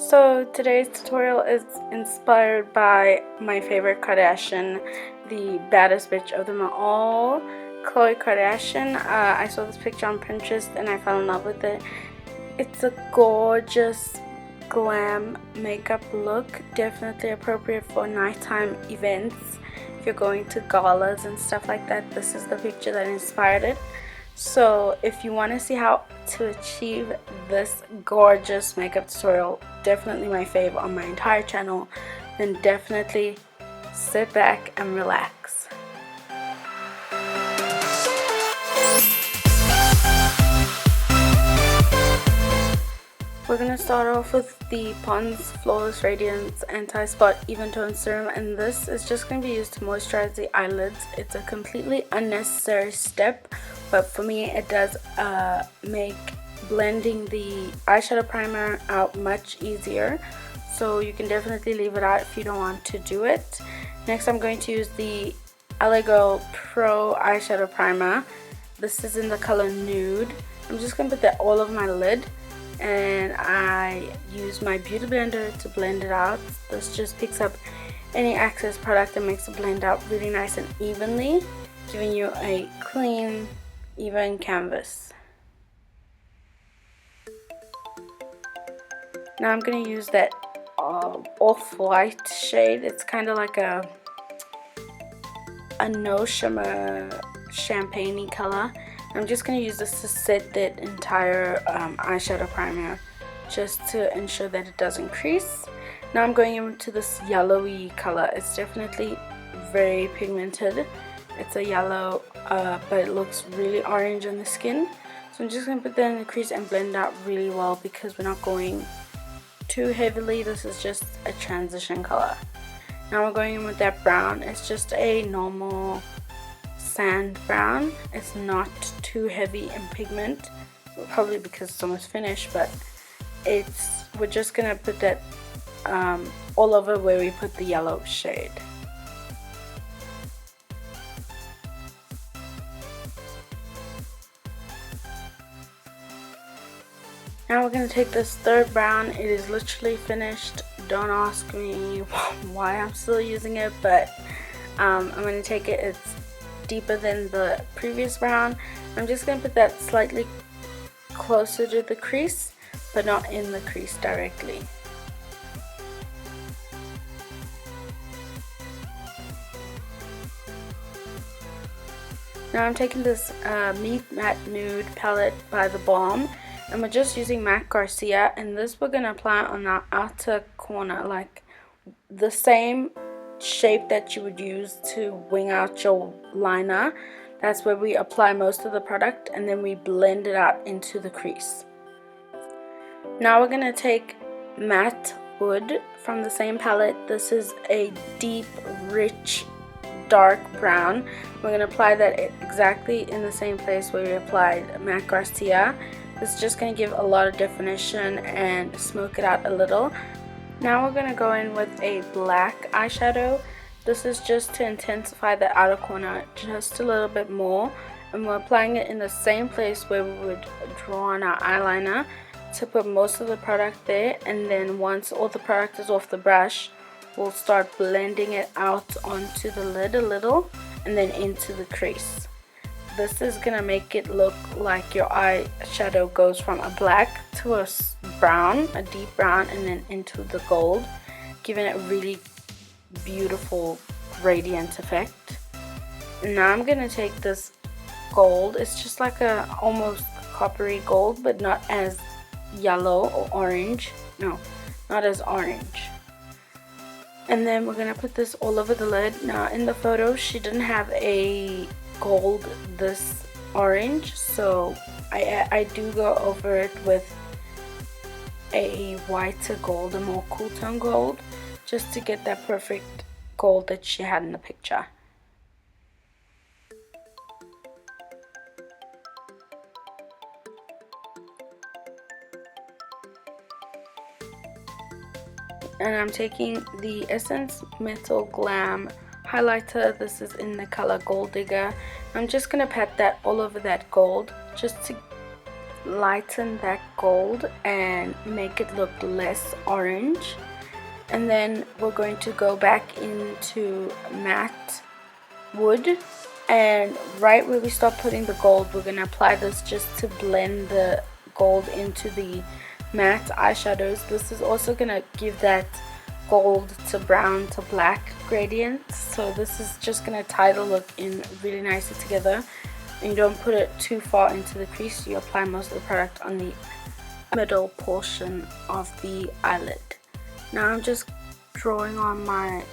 So today's tutorial is inspired by my favorite Kardashian, the baddest bitch of them all, Khloe Kardashian. I saw this picture on Pinterest and I fell in love with it. It's a gorgeous glam makeup look, definitely appropriate for nighttime events. If you're going to galas and stuff like that, this is the picture that inspired it. So if you want to see how to achieve this gorgeous makeup tutorial, definitely my fave on my entire channel, then definitely sit back and relax. We're going to start off with the Pond's Flawless Radiance Anti-Spot Even Tone Serum, and this is just going to be used to moisturize the eyelids. It's a completely unnecessary step, but for me it does make blending the eyeshadow primer out much easier, so you can definitely leave it out if you don't want to do it. Next, I'm going to use the LA Girl Pro eyeshadow primer. This is in the color Nude. I'm just going to put that all over my lid, and I use my beauty blender to blend it out. This just picks up any excess product and makes it blend out really nice and evenly, giving you a clean, even canvas. Now I'm going to use that off-white shade. It's kind of like a no shimmer champagne-y color. I'm just going to use this to set that entire eyeshadow primer just to ensure that it doesn't crease. Now I'm going into this yellowy color. It's definitely very pigmented. It's a yellow, but it looks really orange on the skin. So I'm just going to put that in the crease and blend out really well because we're not going too heavily. This is just a transition color. Now we're going in with that brown. It's just a normal sand brown. It's not too heavy in pigment, probably because it's almost finished, but we're just gonna put that all over where we put the yellow shade. Now we're going to take this third brown. It is literally finished. Don't ask me why I'm still using it, but I'm going to take it. It's deeper than the previous brown. I'm just going to put that slightly closer to the crease, but not in the crease directly. Now I'm taking this Meet Matte Nude palette by the Balm, and we're just using matte Garcia, and this we're going to apply on the outer corner, like the same shape that you would use to wing out your liner. That's where we apply most of the product, and then we blend it out into the crease. Now we're going to take Matte Wood from the same palette. This is a deep, rich, dark brown. We're going to apply that exactly in the same place where we applied matte Garcia. This is just going to give a lot of definition and smoke it out a little. Now we're going to go in with a black eyeshadow. This is just to intensify the outer corner just a little bit more, and we're applying it in the same place where we would draw on our eyeliner to put most of the product there, and then once all the product is off the brush, we'll start blending it out onto the lid a little and then into the crease. This is going to make it look like your eyeshadow goes from a black to a brown, a deep brown, and then into the gold, giving it a really beautiful radiant effect. Now I'm going to take this gold. It's just like a almost coppery gold, but not as yellow or orange. No, not as orange. And then we're going to put this all over the lid. Now in the photo she didn't have a gold this orange, so I do go over it with a whiter gold, a more cool tone gold, just to get that perfect gold that she had in the picture. And I'm taking the Essence Metal Glam highlighter. This is in the color Gold Digger. I'm just going to pat that all over that gold just to lighten that gold and make it look less orange. And then we're going to go back into matte wood, and right where we start putting the gold, we're going to apply this just to blend the gold into the matte eyeshadows. This is also going to give that gold to brown to black gradient, so this is just going to tie the look in really nicely together. And you don't put it too far into the crease, you apply most of the product on the middle portion of the eyelid. Now I'm just drawing on my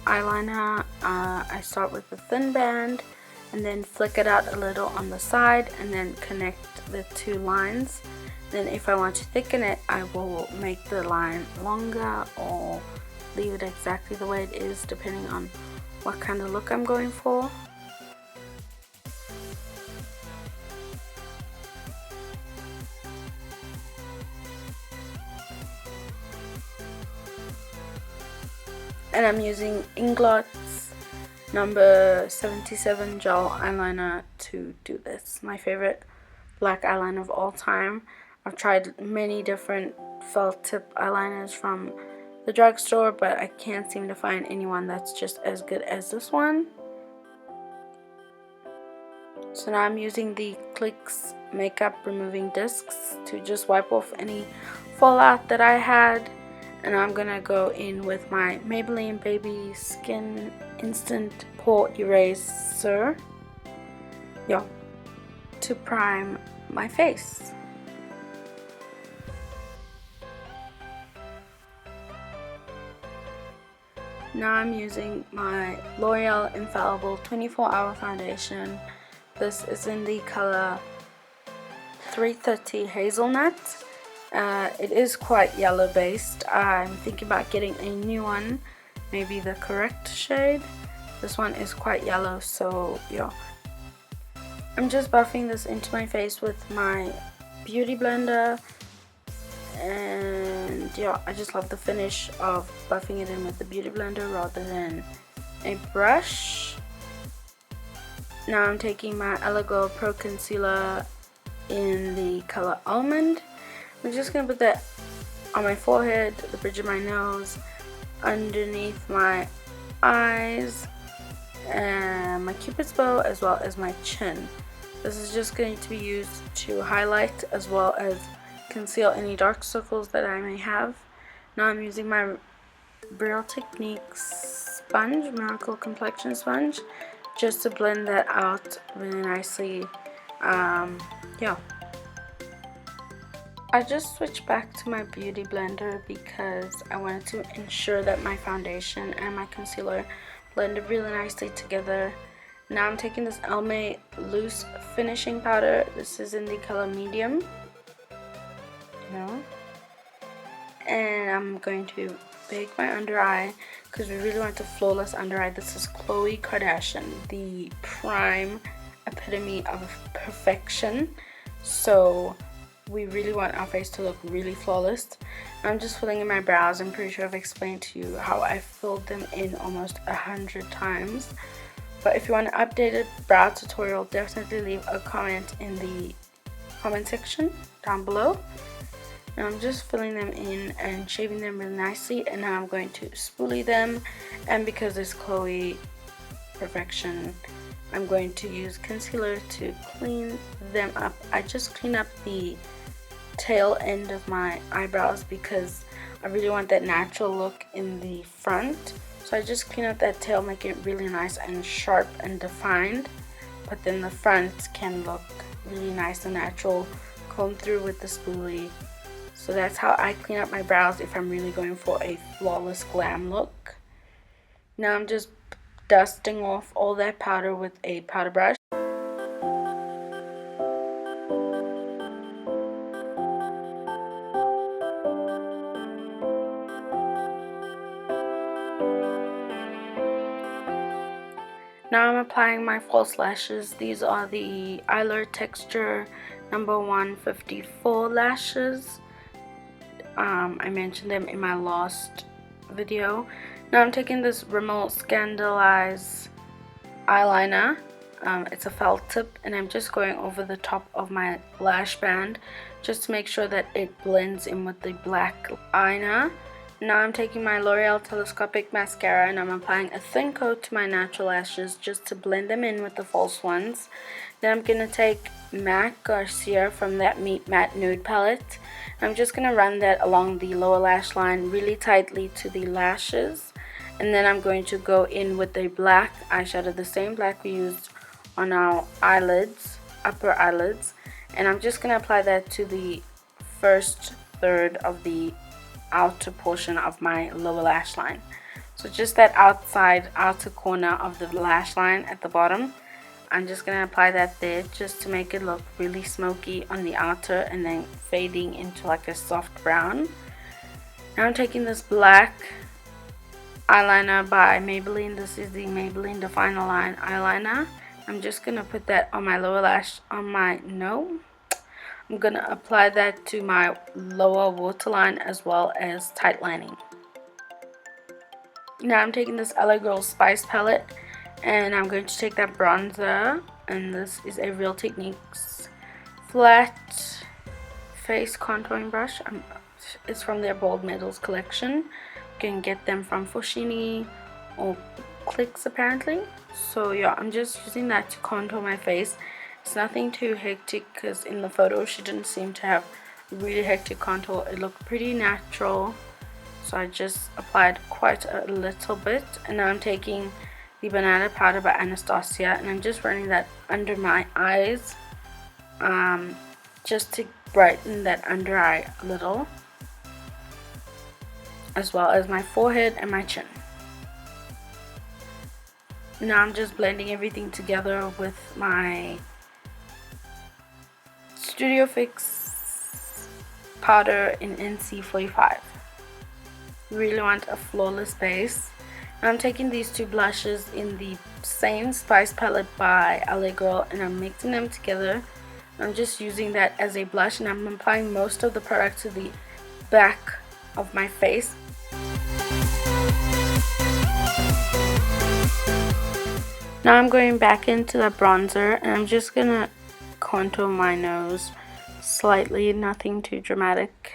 eyeliner. I start with a thin band and then flick it out a little on the side and then connect the two lines. Then if I want to thicken it, I will make the line longer or leave it exactly the way it is, depending on what kind of look I'm going for. And I'm using Ingot's number 77 gel eyeliner to do this. My favorite black eyeliner of all time. I've tried many different felt tip eyeliners from the drugstore, but I can't seem to find anyone that's just as good as this one. So now I'm using the Clicks makeup removing discs to just wipe off any fallout that I had. And I'm gonna go in with my Maybelline Baby Skin Instant Pore Eraser, to prime my face. Now I'm using my L'Oreal Infallible 24-Hour Foundation. This is in the color 330 Hazelnut. It is quite yellow based. I'm thinking about getting a new one, maybe the correct shade. This one is quite yellow, so yeah. I'm just buffing this into my face with my beauty blender, and yeah, I just love the finish of buffing it in with the beauty blender rather than a brush. Now I'm taking my Eyelure Pro Concealer in the color Almond. I'm just going to put that on my forehead, the bridge of my nose, underneath my eyes, and my cupid's bow, as well as my chin. This is just going to be used to highlight as well as conceal any dark circles that I may have. Now I'm using my Real Techniques sponge, Miracle Complexion Sponge, just to blend that out really nicely. Yeah. I just switched back to my beauty blender because I wanted to ensure that my foundation and my concealer blended really nicely together. Now I'm taking this Almay loose finishing powder. This is in the color medium. And I'm going to bake my under eye because we really want a flawless under eye. This is Khloe Kardashian, the prime epitome of perfection. So we really want our face to look really flawless. I'm just filling in my brows. I'm pretty sure I've explained to you how I filled them in almost 100 times. But if you want an updated brow tutorial, definitely leave a comment in the comment section down below. Now I'm just filling them in and shaping them really nicely, and now I'm going to spoolie them. And because it's Khloe perfection, I'm going to use concealer to clean them up. I just clean up the tail end of my eyebrows because I really want that natural look in the front. So I just clean up that tail, make it really nice and sharp and defined, but then the front can look really nice and natural, comb through with the spoolie. So that's how I clean up my brows if I'm really going for a flawless glam look. Now I'm just dusting off all that powder with a powder brush. Now I'm applying my false lashes. These are the Eyelure Texture number 154 lashes. I mentioned them in my last video. Now I'm taking this Rimmel Scandaleyes eyeliner It's a felt tip, and I'm just going over the top of my lash band just to make sure that it blends in with the black eyeliner. Now I'm taking my L'Oreal telescopic mascara and I'm applying a thin coat to my natural lashes just to blend them in with the false ones. Then I'm going to take MAC Garcia from that Meet Matte Nude palette. I'm just going to run that along the lower lash line really tightly to the lashes. And then I'm going to go in with a black eyeshadow, the same black we used on our eyelids, upper eyelids. And I'm just going to apply that to the first third of the outer portion of my lower lash line. So just that outer corner of the lash line at the bottom. I'm just going to apply that there just to make it look really smoky on the outer and then fading into like a soft brown. Now I'm taking this black eyeliner by Maybelline. This is the Maybelline Define Line eyeliner. I'm just going to put that on my lower lash, I'm going to apply that to my lower waterline as well as tight lining. Now I'm taking this LA Girl Spice palette and I'm going to take that bronzer, and this is a Real Techniques flat face contouring brush. It's from their Bold Metals collection. You can get them from Foschini or Clicks apparently. So yeah, I'm just using that to contour my face. It's nothing too hectic because in the photo she didn't seem to have really hectic contour. It looked pretty natural, so I just applied quite a little bit. And now I'm taking the banana powder by Anastasia and I'm just running that under my eyes just to brighten that under eye a little, as well as my forehead and my chin. Now I'm just blending everything together with my Studio Fix powder in NC45. You really want a flawless base. Now I'm taking these two blushes in the same Spice palette by LA Girl and I'm mixing them together. I'm just using that as a blush and I'm applying most of the product to the back of my face. Now I'm going back into the bronzer and I'm just gonna contour my nose slightly, nothing too dramatic.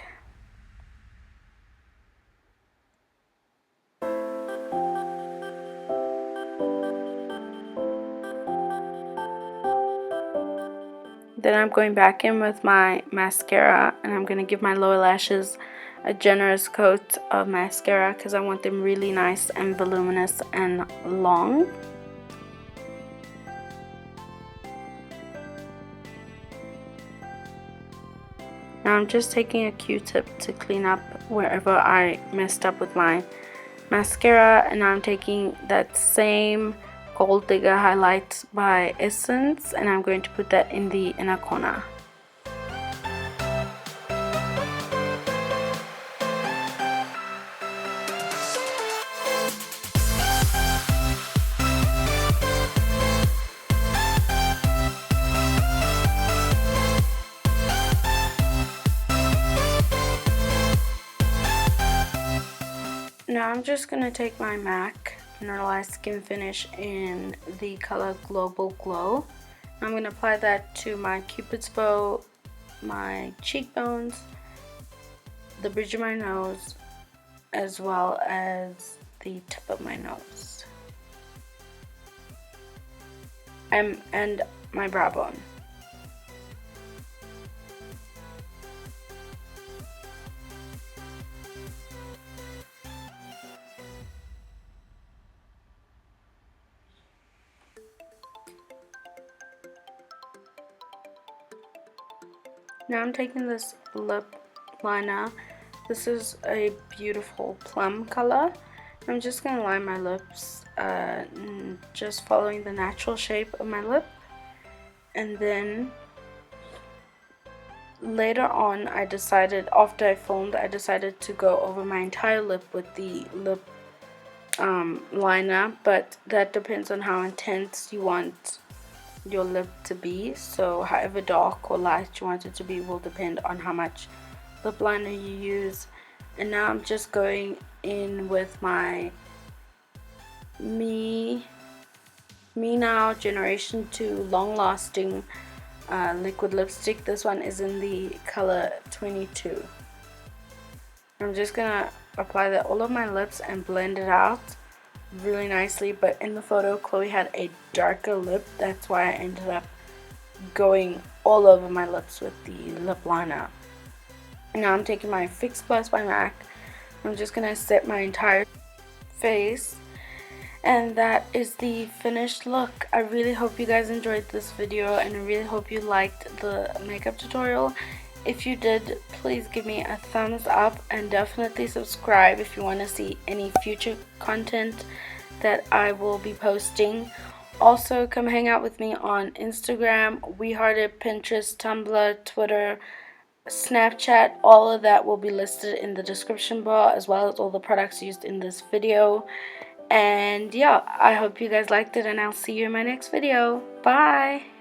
Then I'm going back in with my mascara and I'm going to give my lower lashes a generous coat of mascara because I want them really nice and voluminous and long. Now I'm just taking a Q-tip to clean up wherever I messed up with my mascara, and I'm taking that same Gold Digger highlight by Essence and I'm going to put that in the inner corner. Now I'm just going to take my MAC Mineralized Skin Finish in the color Global Glow. I'm going to apply that to my Cupid's bow, my cheekbones, the bridge of my nose, as well as the tip of my nose, and my brow bone. Now I'm taking this lip liner. This is a beautiful plum color. I'm just going to line my lips, just following the natural shape of my lip. And then later on, after I filmed, I decided to go over my entire lip with the lip liner. But that depends on how intense you want your lip to be, so however dark or light you want it to be will depend on how much lip liner you use. And now I'm just going in with my Me Now Generation 2 Long Lasting Liquid Lipstick. This one is in the color 22. I'm just gonna apply that all over my lips and blend it out really nicely. But in the photo, Khloe had a darker lip. That's why I ended up going all over my lips with the lip liner. Now I'm taking my Fix Plus by MAC. I'm just gonna set my entire face, and that is the finished look. I really hope you guys enjoyed this video, and I really hope you liked the makeup tutorial. If you did, please give me a thumbs up and definitely subscribe if you want to see any future content that I will be posting. Also, come hang out with me on Instagram, WeHearted, Pinterest, Tumblr, Twitter, Snapchat. All of that will be listed in the description bar, as well as all the products used in this video. And yeah, I hope you guys liked it, and I'll see you in my next video. Bye!